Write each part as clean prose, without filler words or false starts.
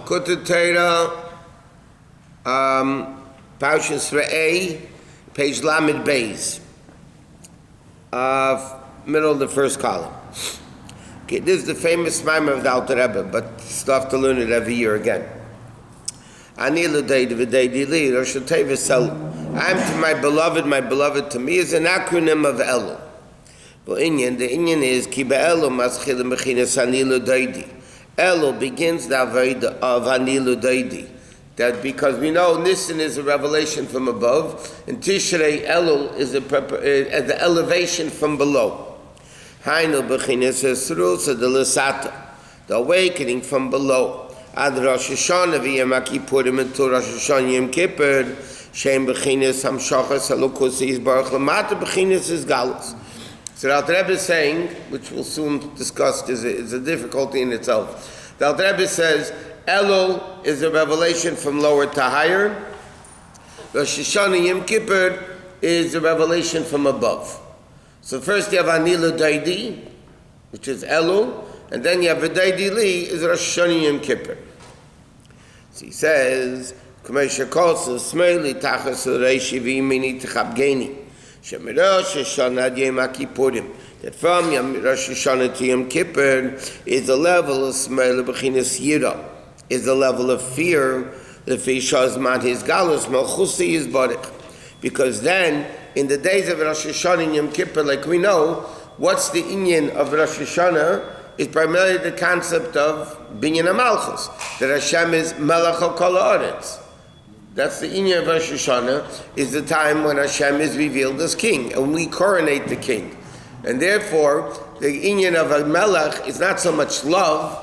Likkutei Torah, Parshas Re'eh, page Lamed Beis, middle of the first column. Okay, this is the famous Maamar of the Alter Rebbe, but still have to learn it every year again. Ani Ledodi, Vedodi, Rosh Hashanah. I am to my beloved to me is an acronym of Elul. But the Inyan is Ki be'Elul maschilim b'chinas Ani Ledodi. Elul begins the avodah of Ani Ledodi. That because we know Nisan is a revelation from above, and Tishrei Elul is the elevation from below. Hainu b'chinas esrus the l'sata, the awakening from below. Ad Rosh Hashanah v'yem Kippurim until Rosh Hashanah Yom Kippur, Shem b'chinas hamshachas halukus yisbarach lamata b'chinas is galus. So the Alter Rebbe is saying, which we'll soon discuss, is a difficulty in itself. The Alter Rebbe says, Elul is a revelation from lower to higher. Rosh Hashanah Yom Kippur is a revelation from above. So first you have Ani Ledodi, which is Elul, and then you have Vedodi Li, is Rosh Hashanah Yom Kippur. So he says, K'mei shekolsa smeli tachas l'reishi v'yimini t'chabgeni. Shemirosh Hashanah ad Yom Kippurim. That from Rosh Hashanah to Yom Kippur is a level of smeli b'chinas yira, is a level of fear. The Fishaz man his galus malchusi is barich. Because then, in the days of Rosh Hashanah and Yom Kippur, like we know, what's the inyan of Rosh Hashanah? Is primarily the concept of binyan HaMalchus, that Hashem is melech kol haaretz. That's the inyan of Rosh Hashanah, is the time when Hashem is revealed as king, and we coronate the king. And therefore, the inyan of a melech is not so much love.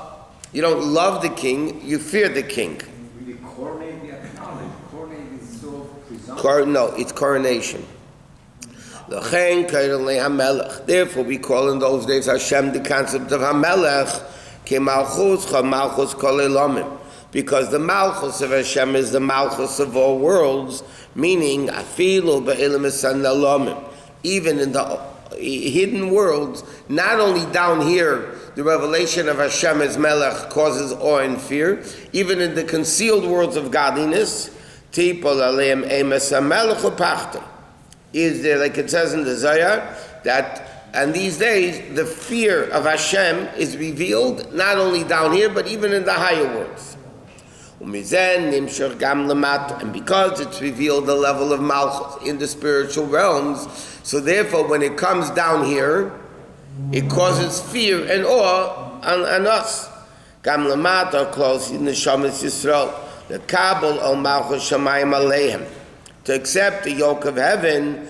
You don't love the king, you fear the king. Really coronate the acknowledge. Coronate is so presumptive. No, it's coronation. Therefore, we call in those days Hashem the concept of HaMelech, because the Malchus of Hashem is the Malchus of all worlds, meaning even in the hidden worlds, not only down here, the revelation of Hashem as Melech causes awe and fear, even in the concealed worlds of godliness, is there, like it says in the Zohar, that and these days the fear of Hashem is revealed not only down here but even in the higher worlds. And because it's revealed the level of Malchus in the spiritual realms, so therefore when it comes down here, it causes fear and awe on us. Gam lamata close in the Shamas Yisrael, the Kabul al Malchus Shamayim Aleihim, to accept the yoke of heaven,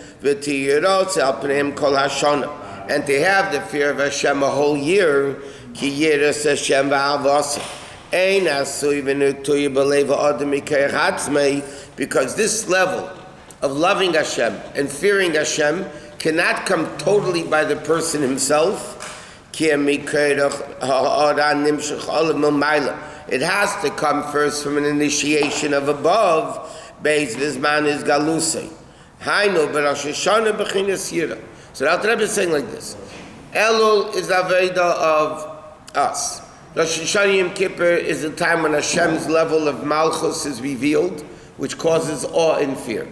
and to have the fear of Hashem a whole year, because this level of loving Hashem and fearing Hashem cannot come totally by the person himself. It has to come first from an initiation of above. Beis Vizman is Galusei. Hainu b'Rosh Hashanah b'chinas yira. So the Alter Rebbe is saying like this. Elul is the avodah of us. Rosh Hashanah Yom Kippur is the time when Hashem's level of Malchus is revealed, which causes awe and fear.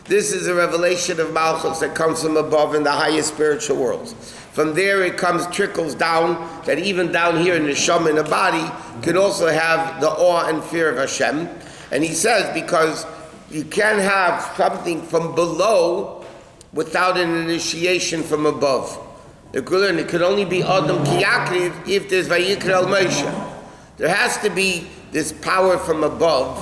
This is a revelation of Malchus that comes from above in the highest spiritual worlds. From there it trickles down, that even down here in the Neshama, in the body, can also have the awe and fear of Hashem. And he says, because you can't have something from below without an initiation from above. It could only be Adam Kiyakriv if there's Vayikra al Moshe. There has to be this power from above,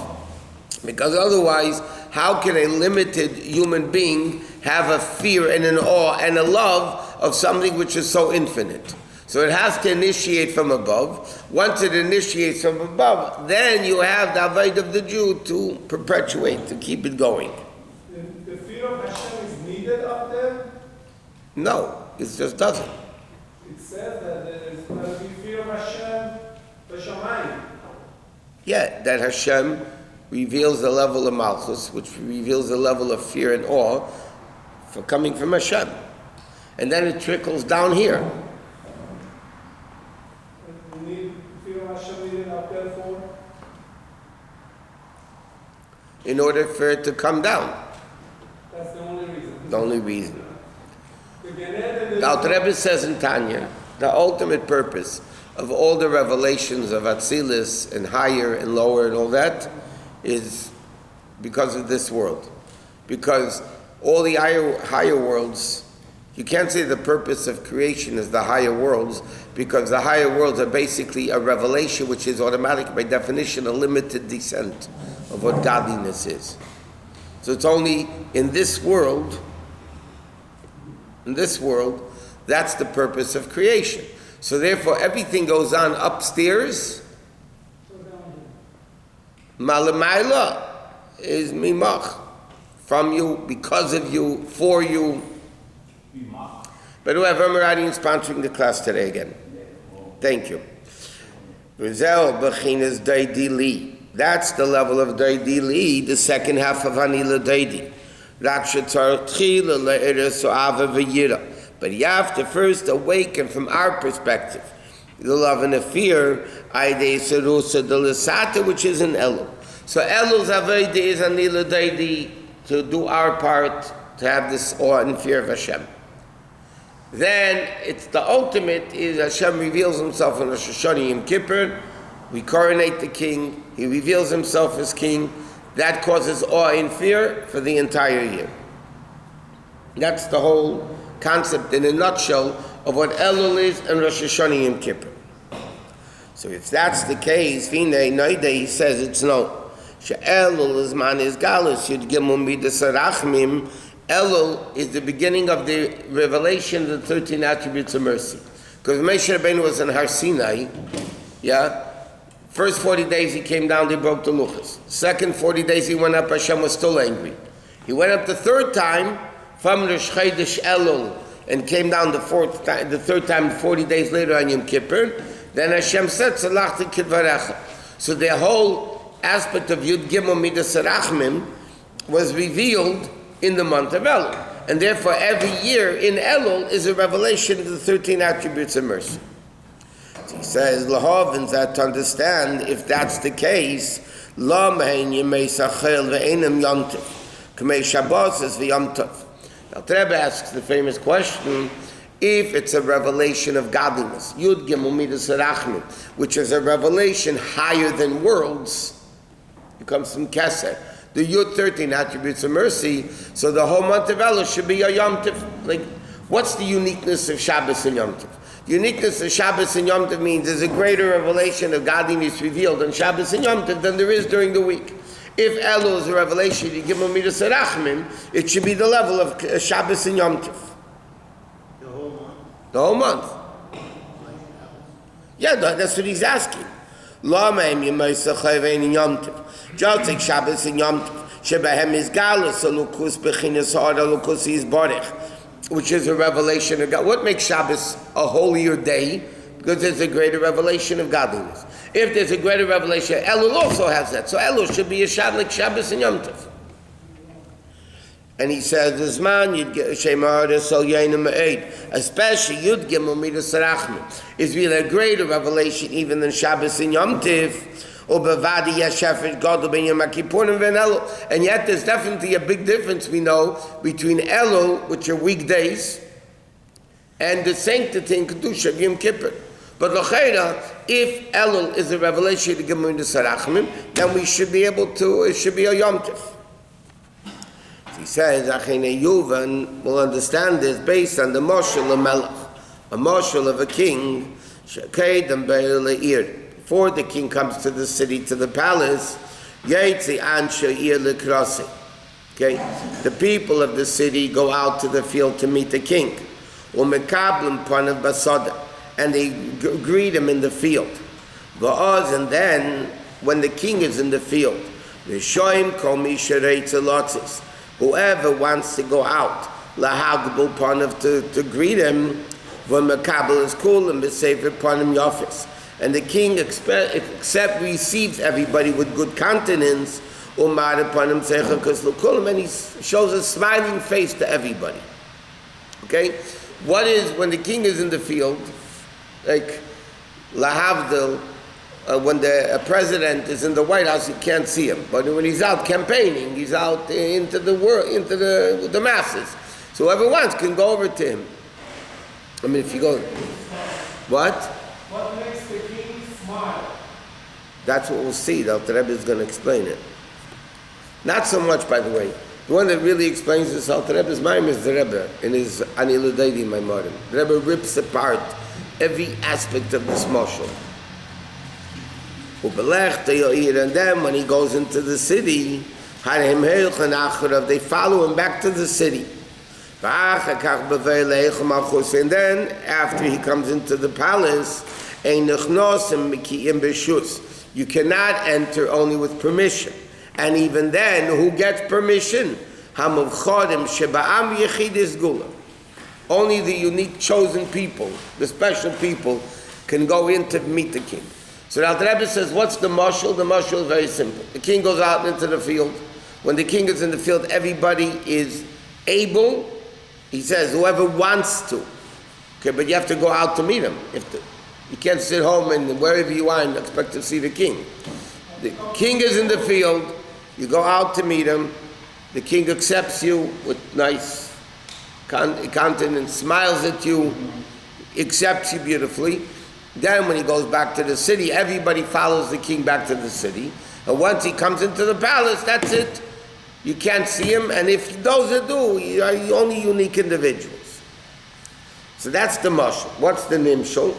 because otherwise, how can a limited human being have a fear and an awe and a love of something which is so infinite? So it has to initiate from above. Once it initiates from above, then you have the avodah of the Jew to perpetuate, to keep it going. The fear of Hashem is needed up there? No, it just doesn't. It says that there is going to be fear of Hashem, Hashemayim. Yeah, that Hashem reveals the level of Malchus, which reveals the level of fear and awe for coming from Hashem. And then it trickles down here. in order for it to come down. That's the only reason. The only reason. The Gan Eden is- The Alter Rebbe says in Tanya, the ultimate purpose of all the revelations of Atzilus and higher and lower and all that is because of this world. Because all the higher worlds, you can't say the purpose of creation is the higher worlds, because the higher worlds are basically a revelation which is automatic, by definition, a limited descent of what godliness is. So it's only in this world, that's the purpose of creation. So therefore, everything goes on upstairs. Malamaila is mimach, from you, because of you, for you. But whoever Emirati is sponsoring the class today again. Thank you. Rizal Bechinas Daidili. That's the level of Daidili, the second half of Ani Ledodi. But you have to first awaken from our perspective the love and the fear, which is in Elul. So Elul's Avodah is Ani Ledodi, to do our part, to have this awe and fear of Hashem. Then it's the ultimate is Hashem reveals himself in Rosh Hashanah Yom Kippur. We coronate the king. He reveals himself as king. That causes awe and fear for the entire year. That's the whole concept in a nutshell of what Elul is and Rosh Hashanah Yom Kippur. So if that's the case, he says it's no. Elul is man is galus yud gimel midas harachmim. Elul is the beginning of the revelation of the 13 attributes of mercy. Because Moshe Rabbeinu was in Har Sinai, first 40 days he came down, they broke the luchas. Second 40 days he went up, Hashem was still angry. He went up the third time, from Rosh Chodesh Elul, and came down the third time 40 days later on Yom Kippur. Then Hashem said, Salachti kidvarecha. So the whole aspect of Yud Gimel Midas Harachmim was revealed in the month of Elul. And therefore every year in Elul is a revelation of the 13 attributes of mercy. So he says, Lahavins, that to understand, if that's the case, La Mehin Yemei Sachel Ve'enem Yomtiv, K'mei Shabbos is V'yomtiv. Now Rebbe asks the famous question, if it's a revelation of godliness, Yud Gimel Midas Harachmim, which is a revelation higher than worlds, it comes from Keser. The Yud 13 attributes of mercy, so the whole month of Elul should be a Yom Tov. Like, what's the uniqueness of Shabbos and Yom Tov? The uniqueness of Shabbos and Yom Tov means there's a greater revelation of godliness revealed on Shabbos and Yom Tov than there is during the week. If Elul is a revelation, you give them Midas Harachmim, it should be the level of Shabbos and Yom Tov. The whole month? The whole month. Yeah, that's what he's asking. Lama em Yemei Sachel Yom Tov. Just like Shabbos and Yom Tov, Shebahem is Galus, Lukus Bechinas Hara, Lukus is Borech, which is a revelation of God. What makes Shabbos a holier day? Because there's a greater revelation of godliness. If there's a greater revelation, Elul also has that. So Elul should be a Shabbos like Shabbos and Yom Tov. And he says, this man, especially Yud Gimel Midas Harachmim, is really a greater revelation even than Shabbos and Yom Tov. And yet there's definitely a big difference, we know, between Elul, which are weekdays, and the sanctity and Kedusha of Yom Kippur. But l'cheira, if Elul is a revelation to Gimel Midas Harachmim, then we should be able to, it should be a Yom Tov. He says, Achene Yuvan will understand this based on the Moshel of Melech, a Moshel of a king, Sheked Be'er Le'ir. Before the king comes to the city, to the palace, Yetzi Anshe Ir Lekrasi. Okay? The people of the city go out to the field to meet the king. Umekablim Panav Basada. And they greet him in the field. Va'oz, and then, when the king is in the field, V'shoim Kol Mi Shereitz Elotzis. Whoever wants to go out, Lahagbul Panav, to greet him, V'mekabel is cool, and B'sefer Panav Yofis. And the king receives everybody with good countenance, and he shows a smiling face to everybody. Okay? What is, when the king is in the field, like, lahavdil, when the president is in the White House, you can't see him. But when he's out campaigning, he's out into the world, into the masses. So whoever wants can go over to him. I mean, if you go, what? What makes the king smile? That's what we'll see. The Rebbe is going to explain it. Not so much, by the way. The one that really explains this Alter Rebbe's Maamar is the Rebbe in his Ledodi Maamar. The Rebbe rips apart every aspect of this mashal. And then when he goes into the city, they follow him back to the city. And then after he comes into the palace, you cannot enter only with permission. And even then, who gets permission? Only the unique chosen people, the special people, can go in to meet the king. So the Alter Rebbe says, what's the mashal? The mashal is very simple. The king goes out into the field. When the king is in the field, everybody is able. He says, whoever wants to. Okay, but you have to go out to meet him. You can't sit home and wherever you are and expect to see the king. The king is in the field. You go out to meet him. The king accepts you with nice countenance, smiles at you, accepts you beautifully. Then when he goes back to the city, everybody follows the king back to the city. And once he comes into the palace, that's it. You can't see him, and if those that do, you are only unique individuals. So that's the mashal. What's the nimshal?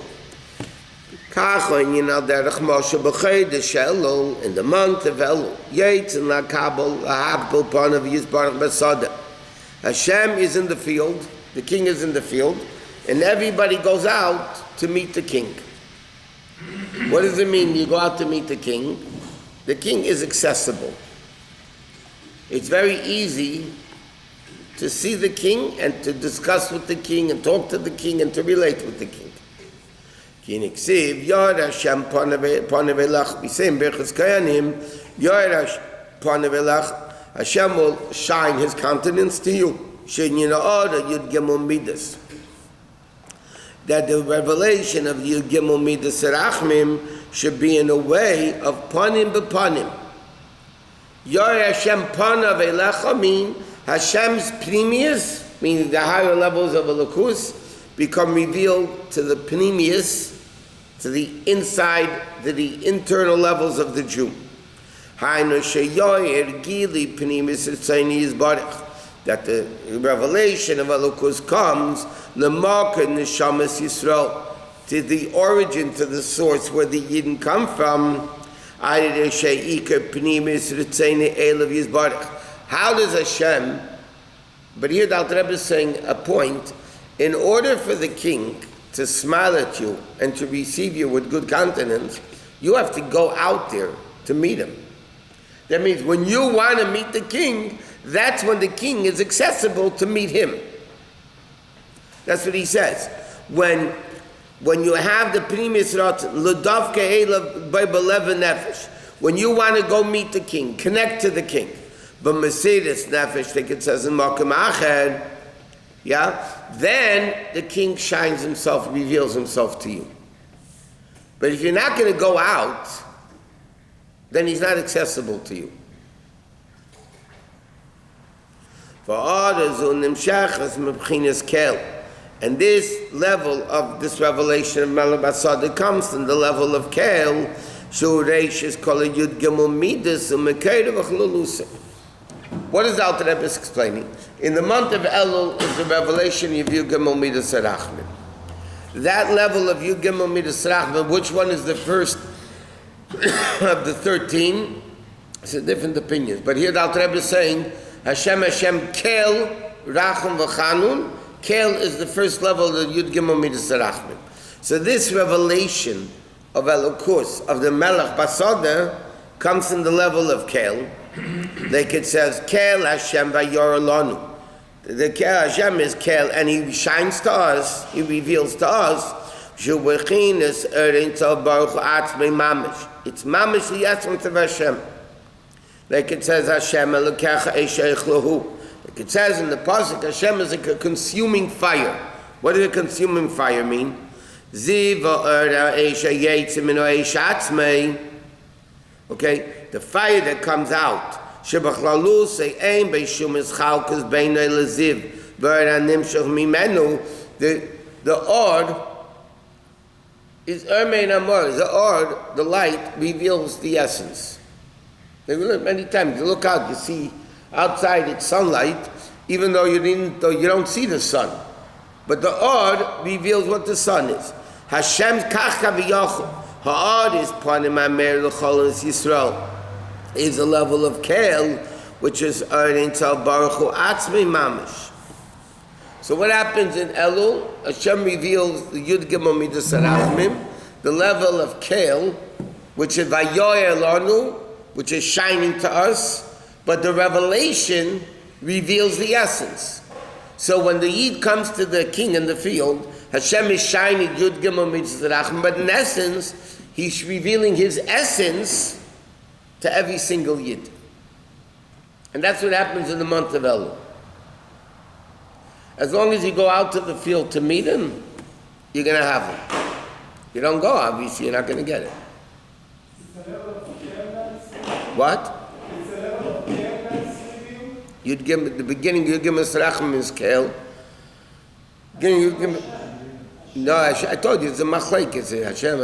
In the month of Elul, Hashem is in the field, the king is in the field, and everybody goes out to meet the king. What does it mean you go out to meet the king? The king is accessible. It's very easy to see the king and to discuss with the king and talk to the king and to relate with the king. Hashem will shine his countenance to you. That the revelation of Yud Gimel Midas Rachmim should be in a way of panim b'panim. Yor Hashem panav elecha mean Hashem's pnimius, meaning the higher levels of Elokus, become revealed to the pnimius, to the inside, to the internal levels of the Jew. That the revelation of Elokus comes to the origin, to the source where the Yidden come from. How does Hashem, but here the Alter Rebbe is saying a point, in order for the king to smile at you and to receive you with good countenance, you have to go out there to meet him. That means when you want to meet the king, that's when the king is accessible to meet him. That's what he says. When you have the Pnimis Rot, Ledavke Elav B'Belev Nefesh, when you want to go meet the king, connect to the king, but Mercedes Nefesh, I think it says in Makom Acher, yeah, then the king shines himself, reveals himself to you. But if you're not going to go out, then he's not accessible to you. And this level of this revelation of Melech Basada comes from the level of Kel, what is Alter Rebbe explaining? In the month of Elul is the revelation of Yud Gimel Midas Rachmim. That level of Yud Gimel Midas Rachmim, which one is the first of the 13? It's a different opinions. But here the Alter Rebbe is saying, Hashem Kel Rachum V'Chanun. Kel is the first level of Yud Gimel Midas Rachmim. So this revelation of Elokus, of the Melech Basada, comes in the level of Kel. Like it says, Kel Hashem Vayor Lanu. The Kel Hashem is Kel, and he shines to us, he reveals to us, it's mamish liyatzim to Hashem. Like it says, Hashem Elokecha Esheich Lahu. Like it says in the pasuk, Hashem is like a consuming fire. What does a consuming fire mean? Okay, the fire that comes out. The Or is Ermein Amor. The Or, the light, reveals the essence. Many times you look out, you see outside it's sunlight, even though you don't see the sun. But the Or reveals what the sun is. Hashem's Kacha v'Yochel. Ha'or is Panim Amer L'Chol Yisrael. Is a level of Kel, which is earning Tzal Baruch Hu Atzmei Mamish. So what happens in Elul? Hashem reveals the Yud Gimel Midas Harachmim, the level of Kel, which is Vayoyer Lanu, which is shining to us, but the revelation reveals the essence. So when the Yid comes to the king in the field, Hashem is shining Yud Gimel Midas Harachmim, but in essence, he's revealing his essence to every single Yid. And that's what happens in the month of Elul. As long as you go out to the field to meet him, you're going to have him. You don't go, obviously, you're not going to get it. What? You'd give at the beginning, you give us Racham is Kel. No, I told you, it's a machlek, it's a Hashem.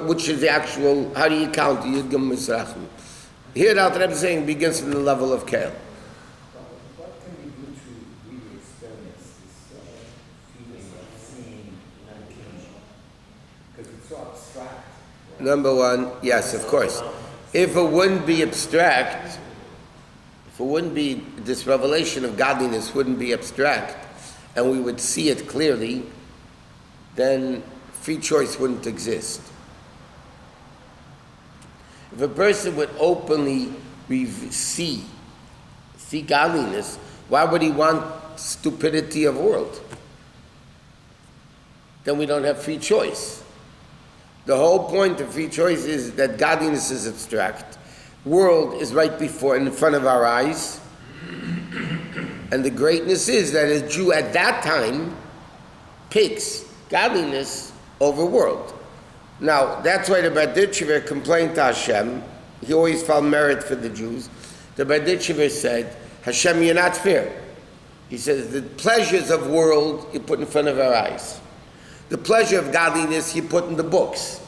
Which is the actual, how do you count the Yud Gimel Racham? Here, the Alter Rebbe is saying, begins from the level of Kel. What can we do to really experience this feeling of seeing another king? Because it's so abstract. Number one, yes, of course. If it wouldn't be abstract, if it wouldn't be, this revelation of godliness wouldn't be abstract, and we would see it clearly, then free choice wouldn't exist. If a person would openly see godliness, why would he want stupidity of world? Then we don't have free choice. The whole point of free choice is that godliness is abstract. World is right before, in front of our eyes. And the greatness is that a Jew at that time picks godliness over world. Now, that's why the Berditchever complained to Hashem. He always found merit for the Jews. The Berditchever said, Hashem, you're not fair. He says, the pleasures of world you put in front of our eyes. The pleasure of godliness you put in the books.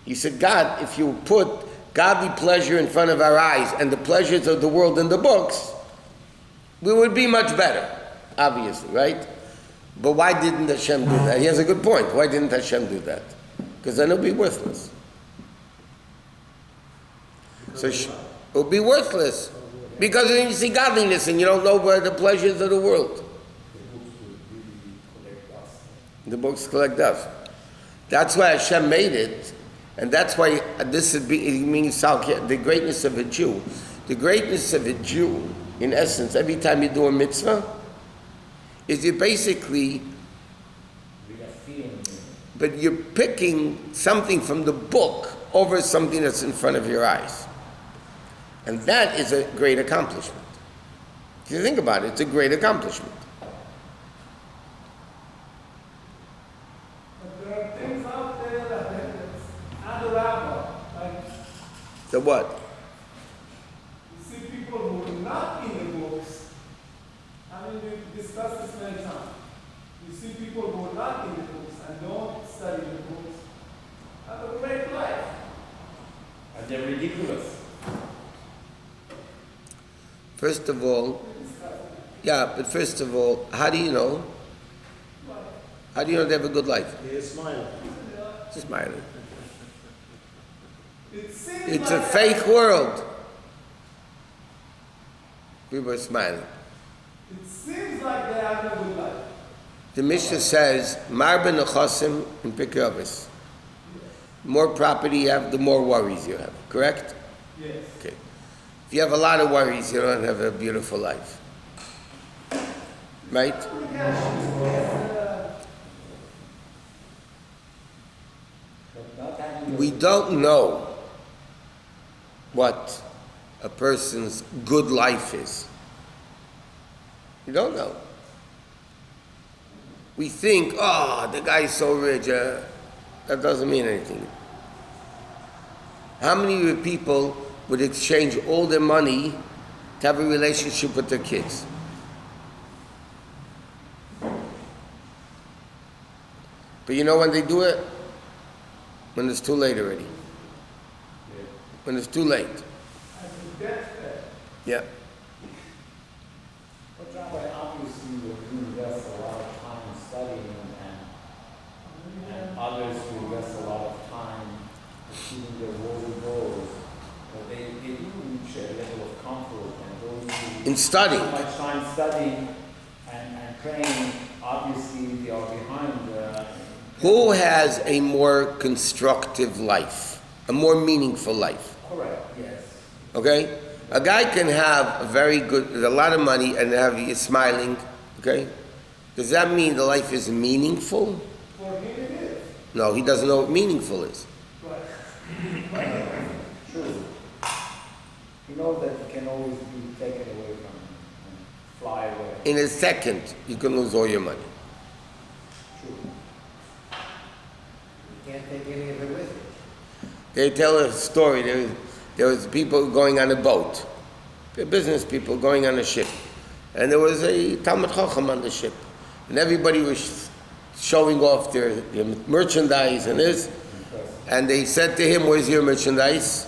He said, God, if you put godly pleasure in front of our eyes and the pleasures of the world in the books, we would be much better, obviously, right? But why didn't Hashem do that? He has a good point. Why didn't Hashem do that? Because then it'll be worthless. So it will be worthless. Because then you see godliness and you don't know where the pleasures of the world. The books collect dust. That's why Hashem made it, and that's why this is means the greatness of a Jew. The greatness of a Jew, in essence, every time you do a mitzvah, is you basically, but you're picking something from the book over something that's in front of your eyes. And that is a great accomplishment. If you think about it, it's a great accomplishment. But there are things out there that it's adorable. Like, The what? you see people who are not in the books. I mean, we've discussed this many times. You see people who are not in the books and don't study the books have a great life. And they're ridiculous. First of all, how do you know? How do you know they have a good life? They're smiling. Just smiling. It's It's a fake world. People are smiling. It seems like they have a good life. The Mishnah says, Marben Nechosim and Pikrovus. More property you have, the more worries you have. Correct? Yes. Okay. If you have a lot of worries, you don't have a beautiful life. Right? We don't know what a person's good life is. We don't know. we think, oh, the guy's so rich. That doesn't mean anything. How many people would exchange all their money to have a relationship with their kids? But you know when they do it? When it's too late already. When it's too late. Yeah. But Rabbi, obviously you invest a lot of time studying and others who invest a lot of time achieving their worldly goals, but they do reach a level of comfort, and those who In studying. so much time studying and praying, obviously they are behind. Who has a more constructive life? A more meaningful life? Correct, yes. Okay? A guy can have a lot of money and have you smiling, okay? Does that mean the life is meaningful? For him it is. No, he doesn't know what meaningful is. True. He knows that he can always be taken away from him and fly away. In a second, you can lose all your money. True. You can't take any of it with you. They tell a story, there was people going on a boat. Business people going on a ship. And there was a Talmud Chacham on the ship. And everybody was showing off their merchandise and this. And they said to him, where's your merchandise?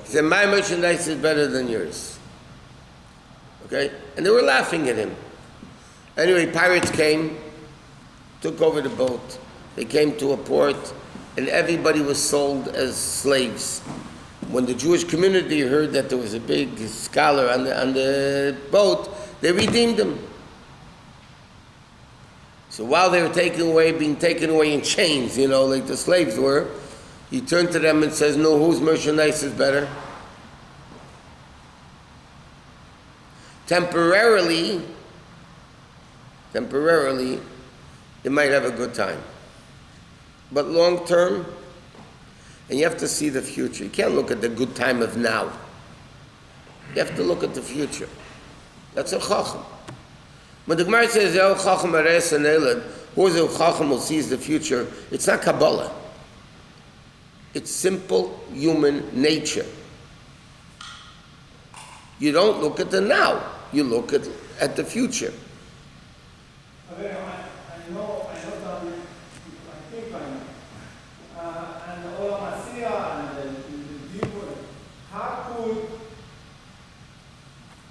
He said, my merchandise is better than yours. Okay? And they were laughing at him. Anyway, pirates came, took over the boat. They came to a port, and everybody was sold as slaves. When the Jewish community heard that there was a big scholar on the boat, they redeemed him. So while they were being taken away in chains, like the slaves were, he turned to them and says, no, whose merchandise is better? Temporarily, they might have a good time. But long term, and you have to see the future. You can't look at the good time of now. You have to look at the future. That's a chacham. When the Gemara says, "El chacham ares and elad," who is a chacham who sees the future? It's not Kabbalah. It's simple human nature. You don't look at the now. You look at the future. I know that I think I know. And the Olam Asiya and the deeper, how could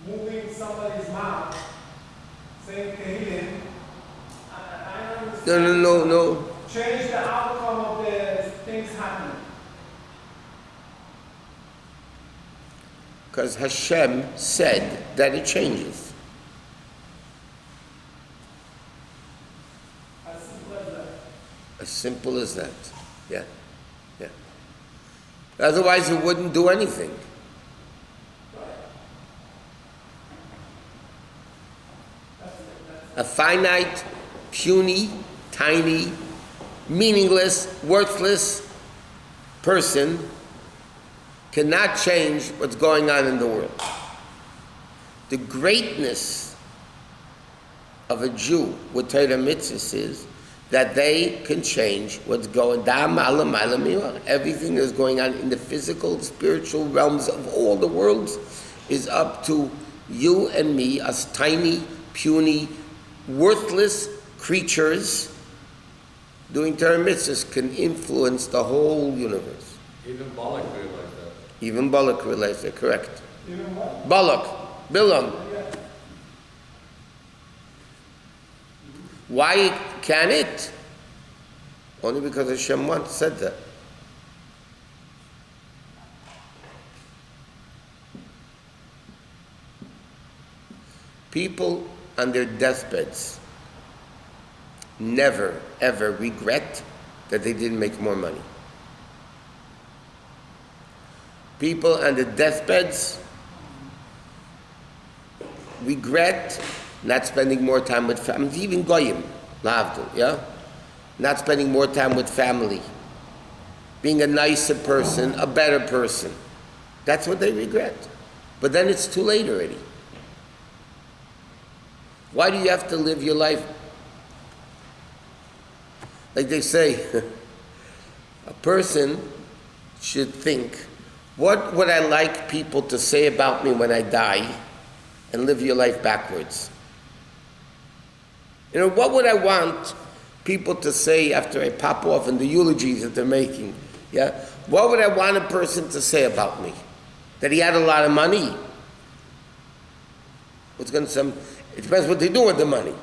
moving somebody's mouth, saying Tehillim, I don't understand. No. Change the outcome of the things happening. Because Hashem said that it changes. As simple as that. As simple as that. Yeah. Otherwise, it wouldn't do anything. A finite, puny, tiny, meaningless, worthless person cannot change what's going on in the world. The greatness of a Jew with Torah mitzvahs is that they can change what's going on. Everything that's going on in the physical, spiritual realms of all the worlds is up to you and me, as tiny, puny, worthless creatures doing Torah mitzvahs can influence the whole universe. Even Balak realized that. Even Balak realized that, correct. You know what? Balak, Bilam. Why can it? Only because Hashem once said that. People on their deathbeds never, ever regret that they didn't make more money. People on their deathbeds regret not spending more time with family, even goyim, lavdil, yeah? Not spending more time with family, being a nicer person, a better person. That's what they regret. But then it's too late already. Why do you have to live your life Like they say, a person should think, what would I like people to say about me when I die, and live your life backwards? You know, what would I want people to say after I pop off in the eulogies that they're making? Yeah? What would I want a person to say about me? That he had a lot of money? It depends what they do with the money.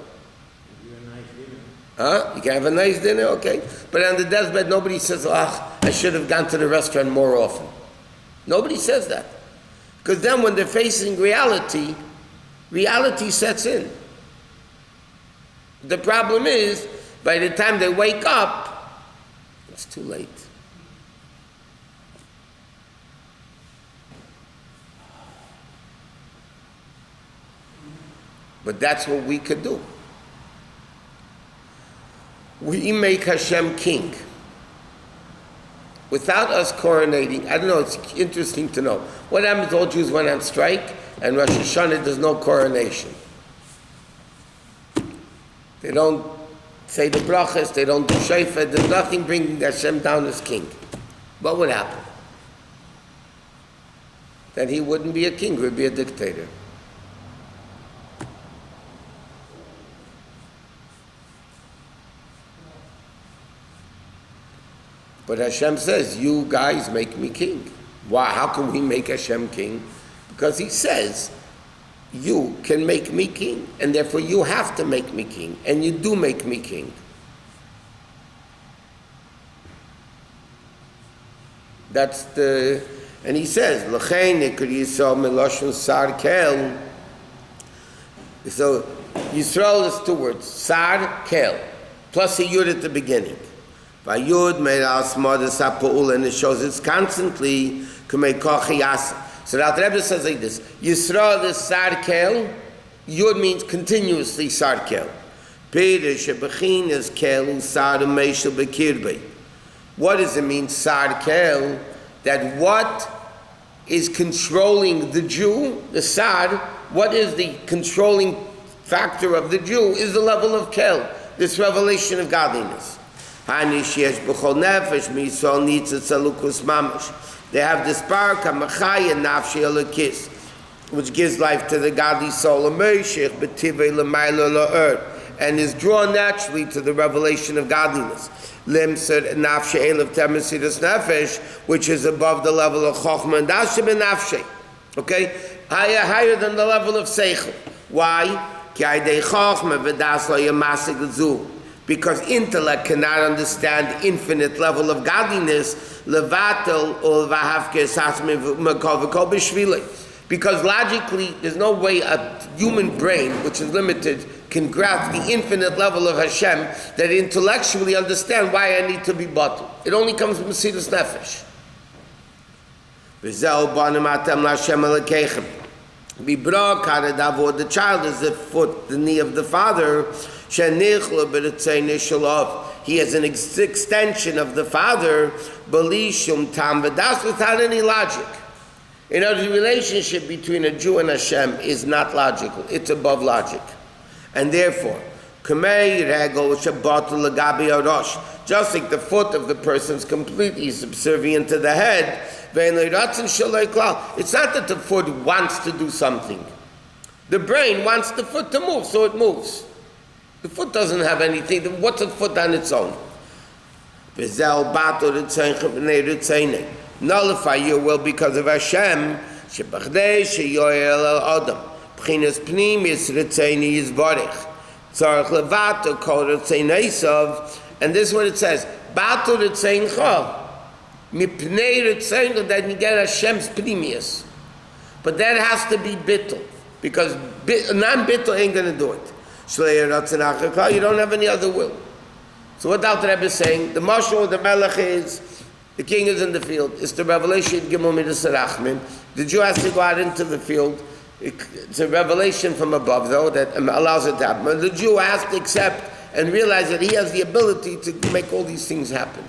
Huh? You can have a nice dinner, okay. But on the deathbed, nobody says, I should have gone to the restaurant more often. Nobody says that. Because then when they're facing reality, reality sets in. The problem is, by the time they wake up, it's too late. But that's what we could do. We make Hashem king. Without us coronating, I don't know, it's interesting to know. What happens, all Jews went on strike, and Rosh Hashanah, there's no coronation. They don't say the brachas, they don't do shofar, there's nothing bringing Hashem down as king. What would happen? Then he wouldn't be a king, he would be a dictator. But Hashem says, you guys make me king. Why? How can we make Hashem king? Because he says, you can make me king, and therefore you have to make me king, and you do make me king. That's the, and he says, L'chein ikr Yisrael meloshon sar kel. So Yisrael is two words, sar kel, plus a yud at the beginning. Vayud made asmodas ha'po'ul, and it shows it's constantly kumei kochi yasa. So the Alter Rebbe says like this: Yisrael is sarkel, Yud means continuously sarkel. Peirush shebechin is kel usar u'meishel bekirbe. What does it mean sarkel? That what is controlling the Jew, the sar? What is the controlling factor of the Jew? Is the level of kel, this revelation of godliness. They have this spark, which gives life to the godly soul, and is drawn naturally to the revelation of godliness, which is above the level of chokhmah and dashe, okay, higher than the level of seichel. Why? Because intellect cannot understand the infinite level of godliness. Because logically, there's no way a human brain, which is limited, can grasp the infinite level of Hashem, that intellectually understand why I need to be bottled. It only comes from Mesiras Nefesh. The child is the foot, the knee of the father. He has an extension of the father, without any logic. You know, the relationship between a Jew and Hashem is not logical, it's above logic. And therefore, just like the foot of the person is completely subservient to the head, it's not that the foot wants to do something. The brain wants the foot to move, so it moves. The foot doesn't have anything. What's a foot on its own? Nullify your will because of Hashem. And this is what it says. That you get Hashem's pnimius. But that has to be bittul. Because non-bittul ain't going to do it. You don't have any other will. So what the Alter Rebbe is saying, the mashal of the melech is, the king is in the field. It's the revelation, Gimel Midas Rachmin. The Jew has to go out into the field. It's a revelation from above, though, that allows it to happen. But the Jew has to accept and realize that he has the ability to make all these things happen.